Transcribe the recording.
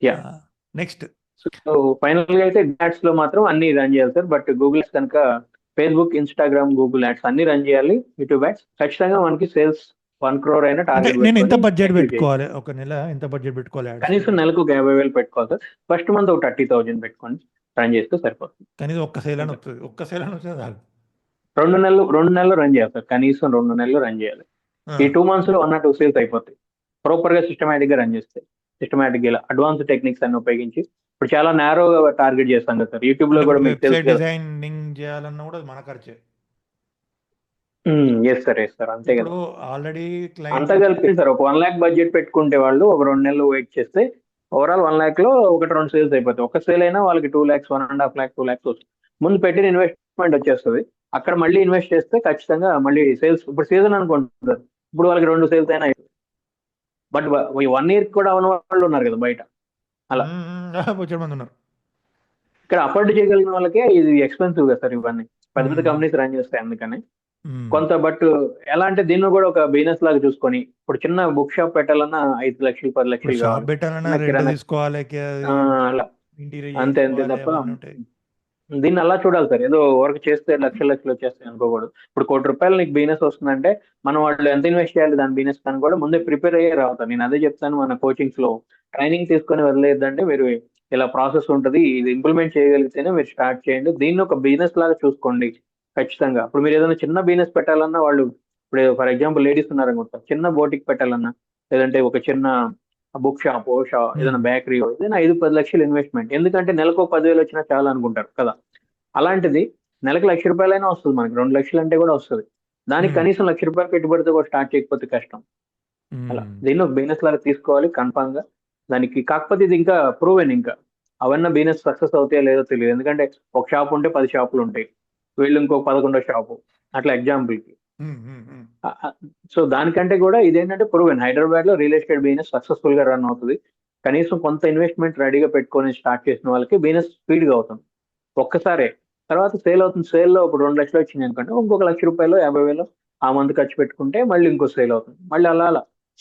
Yeah. Next so final గా అయితే ads లో మాత్రం అన్ని రన్ చేయాలి సార్. బట్ గూగుల్ యాడ్స్ కనుక ఫేస్బుక్, ఇన్స్టాగ్రామ్, గూగుల్ యాడ్స్ అన్ని రన్ చేయాలి. యూట్యూబ్ యాడ్స్ ఖచ్చితంగా మనకి సేల్స్ 1 crore అయినా అంటే టార్గెట్ నేను ఎంత పెట్టుకొని బడ్జెట్ అచీవ్ చేయాలి. పెట్టుకోవాలి, ఒక నెల ఎంత బడ్జెట్ పెట్టుకోవాలి యాడ్స్ కనీసం నెలకు ఒక 50,000 పెట్టుకోవాలి సార్. ఫస్ట్ మంత్ ఒక 30,000 పెట్టుకొని రన్ చేస్తే సరిపోతుంది. కనీసం ఒక్క సేల్ అని ఇంకా వస్తుంది, ఒక్క సేల్ అని వచ్చేది చాలు. 2 నెలలు రన్ చేయాలి సార్. కనీసం 2 నెలలు రన్ చేయాలి. ఆ, ఈ 2 months లో 1 or 2 సేల్స్ అయిపోతాయి. ప్రాపర్ గా సిస్టమేటిక్ గా రన్ చేస్తే. సిస్టమేటిక్ గా అడ్వాన్స్ టెక్నిక్స్ అన్ని ఉపయోగించి ఇప్పుడు చాలా నేరోగా టార్గెట్ చేస్తాం కదా సార్. యూట్యూబ్ లో అంటే కూడా ఇప్పుడు మీకు తెలుసు వెబ్సైట్ కదా. డిజైనింగ్ చేయాలన్నా కూడా అది మన ఖర్చే. ఎస్ సార్, ఎస్ సార్, అంతే ఇప్పుడు కదా. ఆల్రెడీ అంతా క్లయింట్స్ కలిపి సార్ ఒక 1 lakh బడ్జెట్ పెట్టుకుంటే వాళ్ళు ఒక 2 నెలలు వెయిట్ చేస్తే ఓవరాల్ 1 lakh లో 1-2 సేల్స్ అయిపోతాయి. ఒక సేల్ అయినా వాళ్ళకి 2 lakhs, 1.5 lakh, 2 lakhs వస్తుంది. ముందు పెట్టిన ఇన్వెస్ట్మెంట్ వచ్చేస్తుంది. అక్కడ మళ్ళీ ఇన్వెస్ట్ చేస్తే ఖచ్చితంగా మళ్ళీ సేల్స్, ఇప్పుడు సీజన్ అనుకుంటున్నారు, ఇప్పుడు వాళ్ళకి 2 సేల్స్ అయినా. బట్ 1 year కూడా అవన వాళ్ళు ఉన్నారు కదా బయట. అలా వచ్చే మంది ఉన్నారు. ఇక్కడ అఫోర్డ్ చేయగలిగిన వాళ్ళకే ఇది ఎక్స్పెన్సివ్ కదా సార్. ఇవన్నీ పెద్ద పెద్ద మ్మ్. కంపెనీస్ రన్ చేస్తాయి అందుకని మ్మ్. కొంత. బట్ ఎలా అంటే దీన్ని కూడా ఒక బిజినెస్ లాగా చూసుకొని ఇప్పుడు చిన్న బుక్ షాప్ పెట్టాలన్నా 5 లక్షలు, 10 ఇప్పుడు లక్షలు షాప్ కావాలి. పెట్టాలన్నా చిన్న రెంట్ కిరాణా, తీసుకోవాలి, అలా ఇంటీరియర్ అంతే అంతే చేయించుకోవాలి, తప్ప అవన్నీ ఉంటాయి. దీన్ని అలా చూడాలి సార్. ఏదో వర్క్ చేస్తే లక్షలు లక్షలు వచ్చేస్తాయి అనుకోకూడదు. ఇప్పుడు 1 కోటి రూపాయలు నీకు బిజినెస్ వస్తుందంటే మనం వాళ్ళు ఎంత ఇన్వెస్ట్ చేయాలి దాని బిజినెస్ అని కూడా ముందే ప్రిపేర్ అయ్యే రావుతారు. నేను అదే చెప్తాను మన కోచింగ్స్ లో. ట్రైనింగ్ తీసుకొని వదిలేదంటే మీరు ఇలా ప్రాసెస్ ఉంటుంది, ఇది ఇంప్లిమెంట్ చేయగలిగితేనే మీరు స్టార్ట్ చేయండి. దీన్ని ఒక బిజినెస్ లాగా చూసుకోండి ఖచ్చితంగా. ఇప్పుడు మీరు ఏదైనా చిన్న బిజినెస్ పెట్టాలన్నా వాళ్ళు, ఇప్పుడు ఫర్ ఎగ్జాంపుల్ లేడీస్ ఉన్నారనుకుంటా, చిన్న బోటిక్ పెట్టాలన్నా, లేదంటే ఒక చిన్న బుక్ షాప్, మ్మ్. ఏదైనా బేకరీ, ఏదైనా 5-10 లక్షలు ఇన్వెస్ట్మెంట్. ఎందుకంటే నెలకు 10,000 వచ్చినా చాలా అనుకుంటారు కదా. అలాంటిది నెలకు 1,00,000 రూపాయలైనా వస్తుంది మనకి, 2 లక్షలు అంటే కూడా వస్తుంది. దానికి మ్మ్. కనీసం 1,00,000 రూపాయలు పెట్టుబడితో కూడా స్టార్ట్ చేయకపోతే కష్టం. అలా మ్మ్. దీన్ని ఒక బిజినెస్ లాగా తీసుకోవాలి కన్ఫామ్ గా. దానికి కాకపోతే ఇది ఇంకా ప్రూవెన్, ఇంకా అవన్నీ బిజినెస్ సక్సెస్ అవుతాయో లేదో తెలియదు. ఎందుకంటే ఒక షాప్ ఉంటే 10 షాపులు ఉంటాయి, వీళ్ళు ఇంకో 11వ షాపు, అట్లా ఎగ్జాంపుల్ కి. మ్మ్. మ్మ్. సో దానికంటే కూడా ఇదేంటంటే ప్రూవెన్. హైదరాబాద్ లో రియల్ ఎస్టేట్ బిజినెస్ సక్సెస్ఫుల్ గా రన్ అవుతుంది. కనీసం కొంత ఇన్వెస్ట్మెంట్ రెడీగా పెట్టుకొని స్టార్ట్ చేసిన వాళ్ళకి బిజినెస్ స్పీడ్ గా అవుతుంది ఒక్కసారే. తర్వాత సేల్ అవుతుంది. సేల్ లో ఇప్పుడు 2 లక్షలు వచ్చింది అనుకోండి, ఇంకొక 1,00,000 రూపాయలు, 50,000 ఆ మంత్ ఖర్చు పెట్టుకుంటే మళ్ళీ ఇంకో సేల్ అవుతుంది. మళ్ళీ అలా అలా